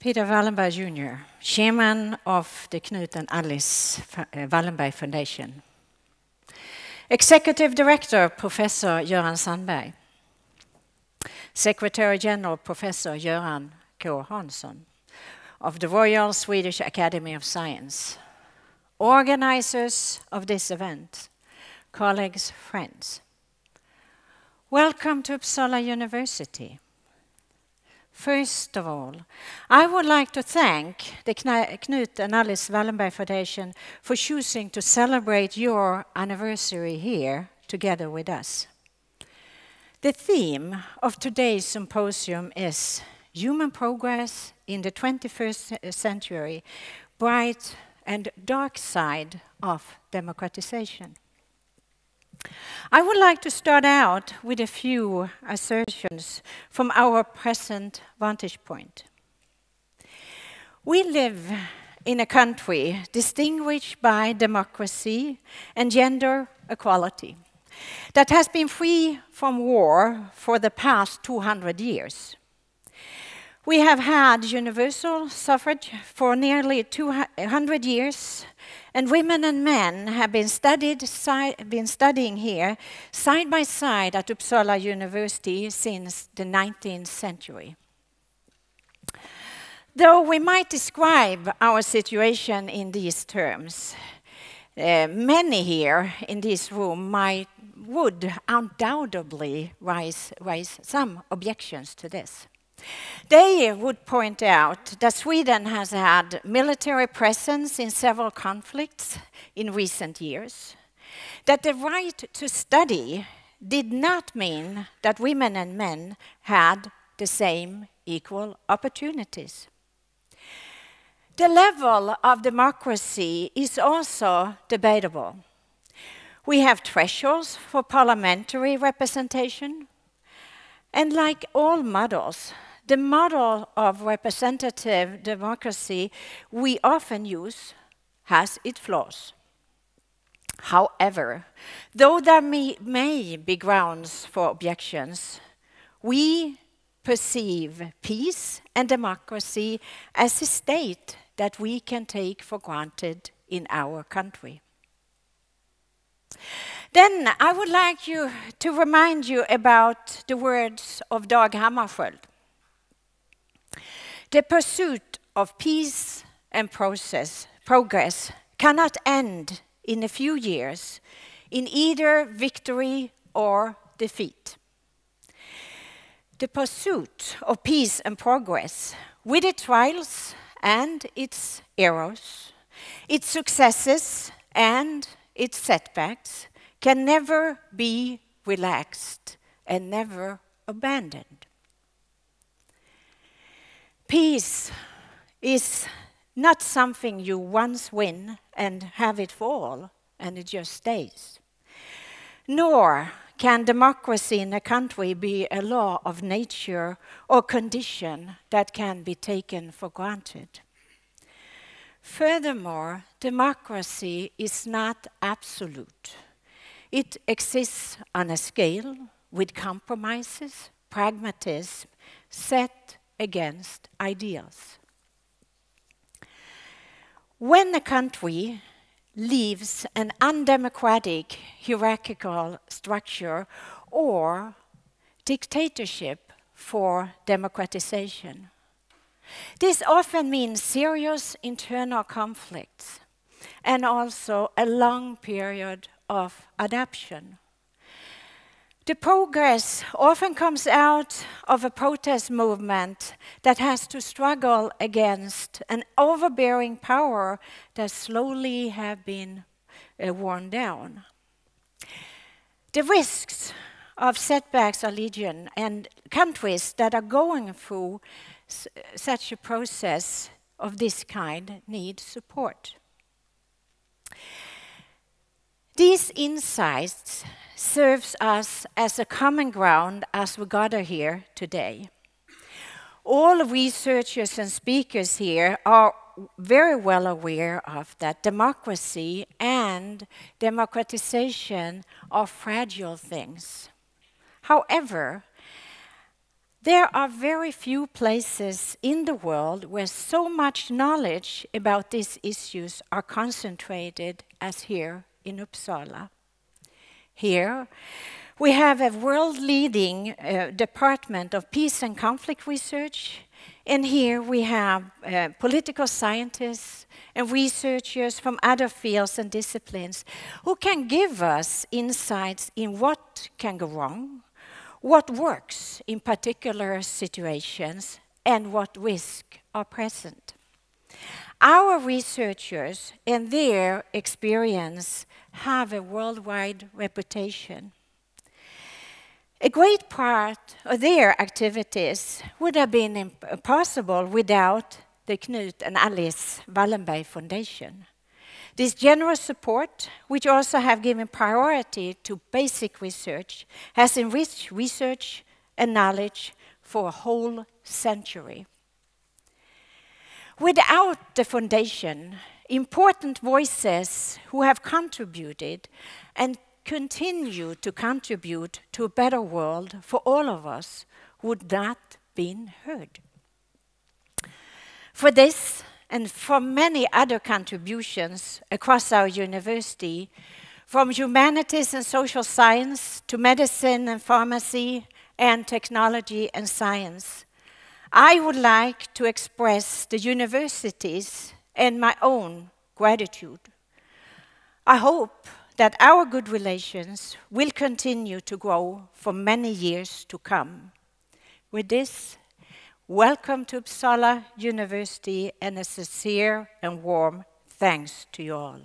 Peter Wallenberg Jr., chairman of the Knut and Alice Wallenberg Foundation. Executive Director, Professor Göran Sandberg. Secretary General, Professor Göran K. Hansson of the Royal Swedish Academy of Science. Organizers of this event, colleagues, friends. Welcome to Uppsala University. First of all, I would like to thank the Knut and Alice Wallenberg Foundation for choosing to celebrate your anniversary here together with us. The theme of today's symposium is Human Progress in the 21st Century, Bright and Dark Side of Democratization. I would like to start out with a few assertions from our present vantage point. We live in a country distinguished by democracy and gender equality that has been free from war for the past 200 years. We have had universal suffrage for nearly 200 years, and women and men have been studying here side by side at Uppsala University since the 19th century. Though we might describe our situation in these terms, many here in this room would undoubtedly raise some objections to this. They would point out that Sweden has had military presence in several conflicts in recent years, that the right to study did not mean that women and men had the same equal opportunities. The level of democracy is also debatable. We have thresholds for parliamentary representation, and like all models, the model of representative democracy we often use has its flaws. However, though there may be grounds for objections, we perceive peace and democracy as a state that we can take for granted in our country. Then I would like to remind you about the words of Dag Hammarskjöld. The pursuit of peace and progress cannot end in a few years in either victory or defeat. The pursuit of peace and progress, with its trials and its errors, its successes and its setbacks, can never be relaxed and never abandoned. Peace is not something you once win and have it for all, and it just stays. Nor can democracy in a country be a law of nature or condition that can be taken for granted. Furthermore, democracy is not absolute. It exists on a scale with compromises, pragmatism, set against ideals. When a country leaves an undemocratic hierarchical structure or dictatorship for democratization, this often means serious internal conflicts and also a long period of adaptation. The progress often comes out of a protest movement that has to struggle against an overbearing power that slowly have been worn down. The risks of setbacks are legion, and countries that are going through such a process of this kind need support. These insights serves us as a common ground as we gather here today. All researchers and speakers here are very well aware of that democracy and democratization are fragile things. However, There are very few places in the world where so much knowledge about these issues are concentrated as here in Uppsala. Here, we have a world-leading Department of Peace and Conflict Research, and here we have political scientists and researchers from other fields and disciplines who can give us insights in what can go wrong, what works in particular situations, and what risks are present. Our researchers and their experience have a worldwide reputation. A great part of their activities would have been impossible without the Knut and Alice Wallenberg Foundation. This generous support, which also have given priority to basic research, has enriched research and knowledge for a whole century. Without the foundation, important voices who have contributed and continue to contribute to a better world for all of us would not been heard. For this and for many other contributions across our university, from humanities and social science to medicine and pharmacy and technology and science, I would like to express the university's and my own gratitude. I hope that our good relations will continue to grow for many years to come. With this, welcome to Uppsala University and a sincere and warm thanks to you all.